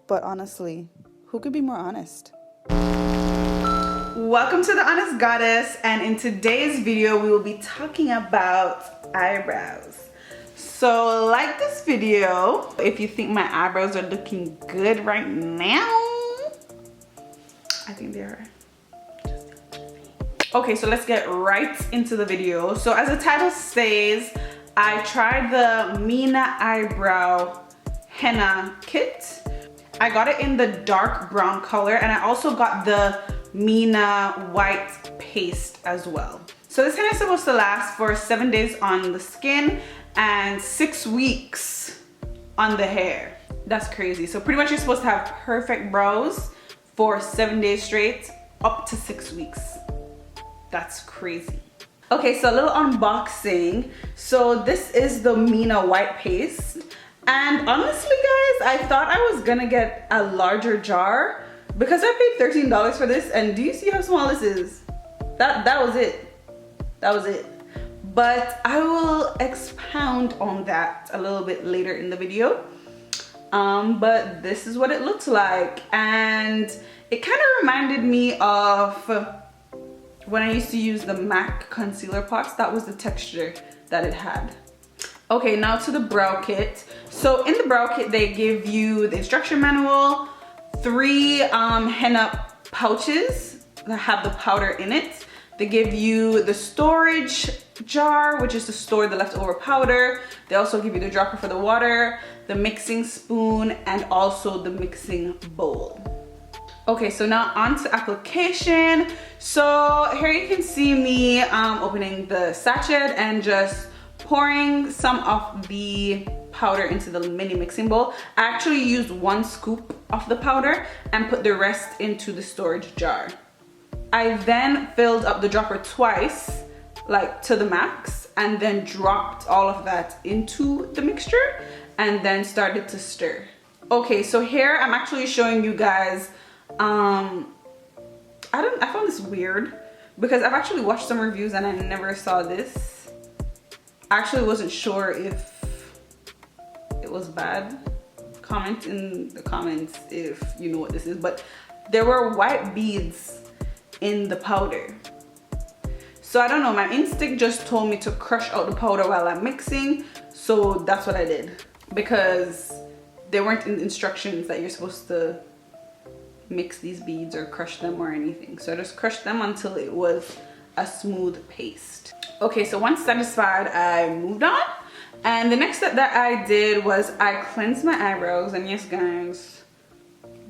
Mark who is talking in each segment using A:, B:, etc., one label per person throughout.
A: But honestly, who could be more honest? Welcome to The Honest Goddess, and in today's video we will be talking about eyebrows. So like this video if you think my eyebrows are looking good right now. I think they are. Okay, so let's get right into the video. So as the title says, I tried the Mina Ibrow Henna Kit. I got it in the dark brown color, and I also got the Mina white paste as well. So this henna is supposed to last for 7 days on the skin and 6 weeks on the hair. That's crazy. So pretty much you're supposed to have perfect brows for 7 days straight, up to 6 weeks. That's crazy. Okay, so a little unboxing. So this is the Mina white paste. And honestly guys, I thought I was gonna get a larger jar because I paid $13 for this, and do you see how small this is? That was it. That was it. But I will expound on that a little bit later in the video. But this is what it looks like, and it kind of reminded me of when I used to use the MAC concealer pots. That was the texture that it had. Okay, now to the brow kit. So in the brow kit, they give you the instruction manual, 3 henna pouches that have the powder in it. They give you the storage jar, which is to store the leftover powder. They also give you the dropper for the water, the mixing spoon, and also the mixing bowl. Okay, so now on to application. So here you can see me opening the sachet and just pouring some of the powder into the mini mixing bowl. I actually used 1 scoop of the powder and put the rest into the storage jar. I then filled up the dropper twice, like to the max, and then dropped all of that into the mixture and then started to stir. Okay, so here I'm actually showing you guys, I found this weird because I've actually watched some reviews and I never saw this. I actually wasn't sure if it was bad. Comment in the comments if you know what this is, but there were white beads in the powder. So I don't know, my instinct just told me to crush out the powder while I'm mixing, so that's what I did, because they weren't in the instructions that you're supposed to mix these beads or crush them or anything. So I just crushed them until it was a smooth paste. Okay, so once satisfied, I moved on. And the next step that I did was I cleansed my eyebrows. And yes guys,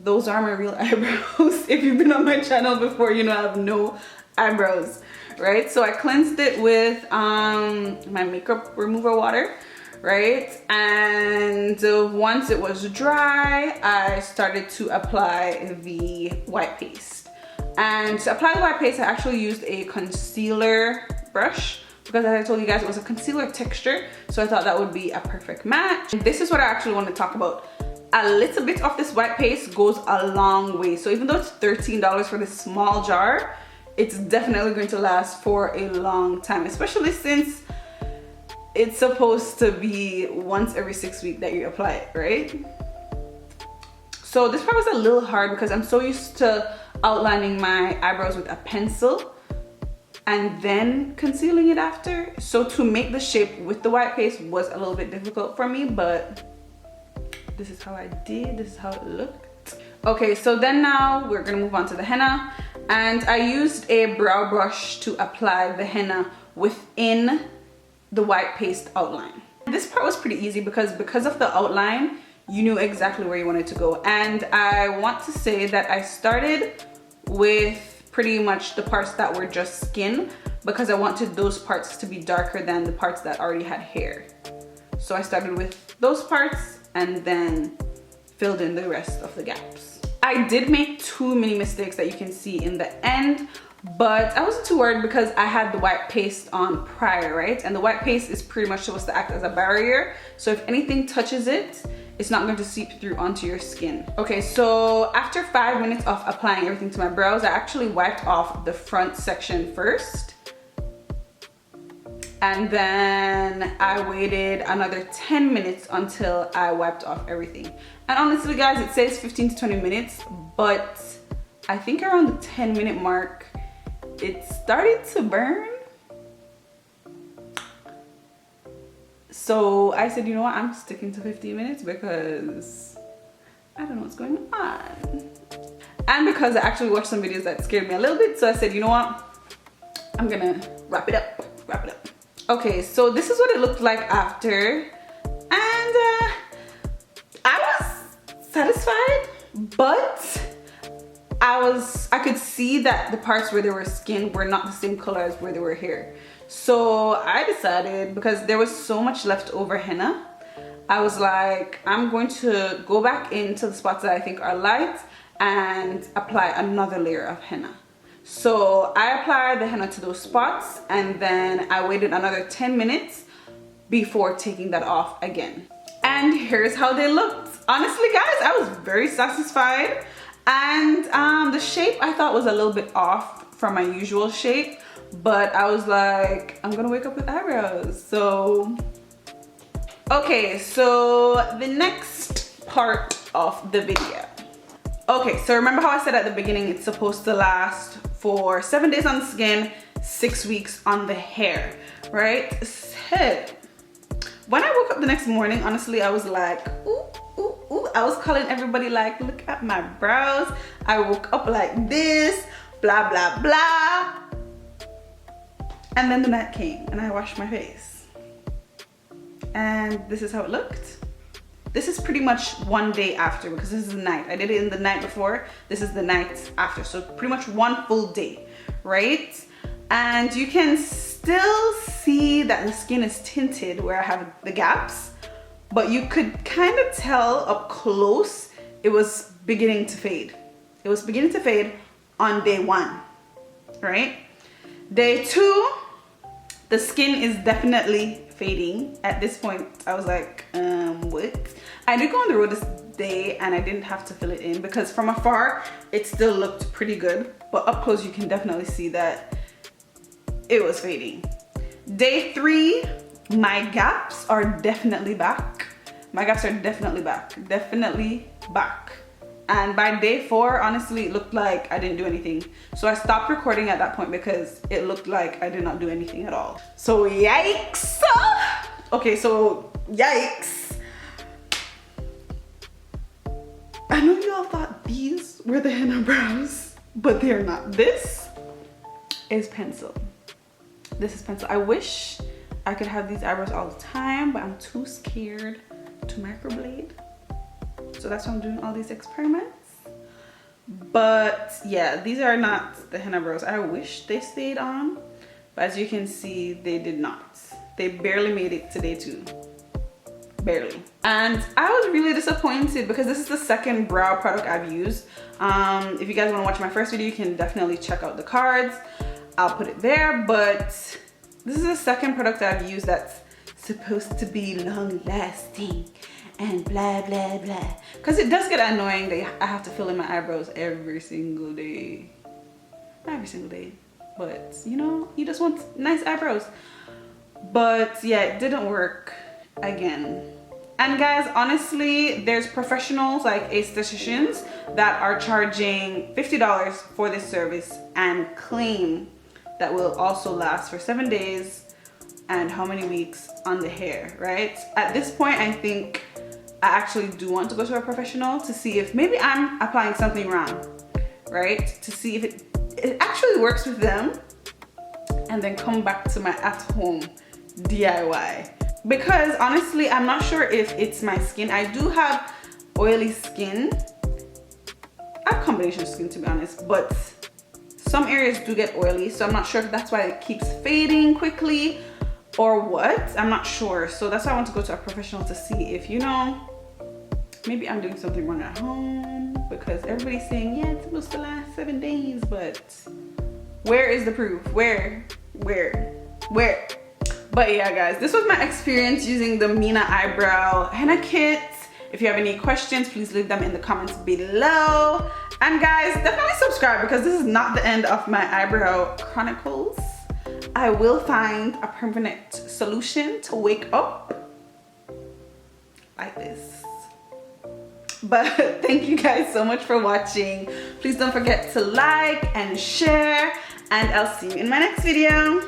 A: those are my real eyebrows. If you've been on my channel before, you know I have no eyebrows, right? So I cleansed it with my makeup remover water, right? And once it was dry, I started to apply the white paste. And to apply the white paste, I actually used a concealer brush because, as I told you guys, it was a concealer texture, so I thought that would be a perfect match. And this is what I actually want to talk about. A little bit of this white paste goes a long way. So even though it's $13 for this small jar, it's definitely going to last for a long time, especially since it's supposed to be once every 6 weeks that you apply it, right? So this part was a little hard because I'm so used to outlining my eyebrows with a pencil and then concealing it after. So to make the shape with the white paste was a little bit difficult for me, but this is how I did, this is how it looked. Okay, so then now we're gonna move on to the henna, and I used a brow brush to apply the henna within the white paste outline. This part was pretty easy because of the outline, you knew exactly where you wanted to go. And I want to say that I started with pretty much the parts that were just skin because I wanted those parts to be darker than the parts that already had hair. So I started with those parts and then filled in the rest of the gaps. I did make 2 mini mistakes that you can see in the end, but I wasn't too worried because I had the white paste on prior, right? And the white paste is pretty much supposed to act as a barrier. So if anything touches it, it's not going to seep through onto your skin. Okay, so after 5 minutes of applying everything to my brows, I actually wiped off the front section first. And then I waited another 10 minutes until I wiped off everything. And honestly guys, it says 15 to 20 minutes, but I think around the 10-minute mark it started to burn. So I said, you know what, I'm sticking to 15 minutes because I don't know what's going on. And because I actually watched some videos that scared me a little bit, so I said, you know what, I'm gonna wrap it up. Okay, so this is what it looked like after, and I was satisfied, but I could see that the parts where there were skin were not the same color as where there were hair. So I decided, because there was so much leftover henna, I was like, I'm going to go back into the spots that I think are light and apply another layer of henna. So I applied the henna to those spots, and then I waited another 10 minutes before taking that off again. And here's how they looked. Honestly guys, I was very satisfied. And the shape I thought was a little bit off from my usual shape, but I was like, I'm gonna wake up with eyebrows. So okay, so the next part of the video. Okay, so remember how I said at the beginning it's supposed to last for 7 days on the skin, 6 weeks on the hair, right? So when I woke up the next morning, honestly, I was like, ooh, ooh, ooh. I was calling everybody like, look at my brows. I woke up like this, blah, blah, blah. And then the night came and I washed my face. And this is how it looked. This is pretty much one day after, because this is the night. I did it in the night before. This is the night after. So pretty much one full day, right? And you can still see that the skin is tinted where I have the gaps, but you could kind of tell up close it was beginning to fade. It was beginning to fade on day 1, right? Day 2, the skin is definitely fading. At this point, I was like, what? I did go on the road this day and I didn't have to fill it in because from afar, it still looked pretty good. But up close, you can definitely see that it was fading. Day 3, my gaps are definitely back. My gaps are definitely back, And by day 4, honestly, it looked like I didn't do anything. So I stopped recording at that point because it looked like I did not do anything at all. So yikes. Okay, so yikes. I know y'all thought these were the henna brows, but they're not. This is pencil. This is pencil. I wish I could have these eyebrows all the time, but I'm too scared to microblade. So that's why I'm doing all these experiments. But yeah, these are not the henna brows. I wish they stayed on, but as you can see, they did not. They barely made it to day 2. Barely. And I was really disappointed because this is the second brow product I've used. If you guys want to watch my first video, you can definitely check out the cards. I'll put it there, but this is the second product I've used that's supposed to be long lasting and blah blah blah, because it does get annoying that I have to fill in my eyebrows every single day. Not every single day, but you know, you just want nice eyebrows. But yeah, it didn't work again. And guys, honestly, there's professionals like estheticians that are charging $50 for this service and claim that will also last for 7 days and how many weeks on the hair, right? At this point, I think I actually do want to go to a professional to see if maybe I'm applying something wrong, right? To see if it actually works with them, and then come back to my at-home DIY. Because honestly, I'm not sure if it's my skin. I do have oily skin. I have combination skin, to be honest, but some areas do get oily, so I'm not sure if that's why it keeps fading quickly or what. I'm not sure. So that's why I want to go to a professional to see if, you know, maybe I'm doing something wrong at home, because everybody's saying, yeah, it's supposed to last 7 days, but where is the proof? Where? But yeah, guys, this was my experience using the Mina Ibrow Henna Kit. If you have any questions, please leave them in the comments below. And guys, definitely subscribe, because this is not the end of my eyebrow chronicles. I will find a permanent solution to wake up like this. But thank you guys so much for watching. Please don't forget to like and share, and I'll see you in my next video.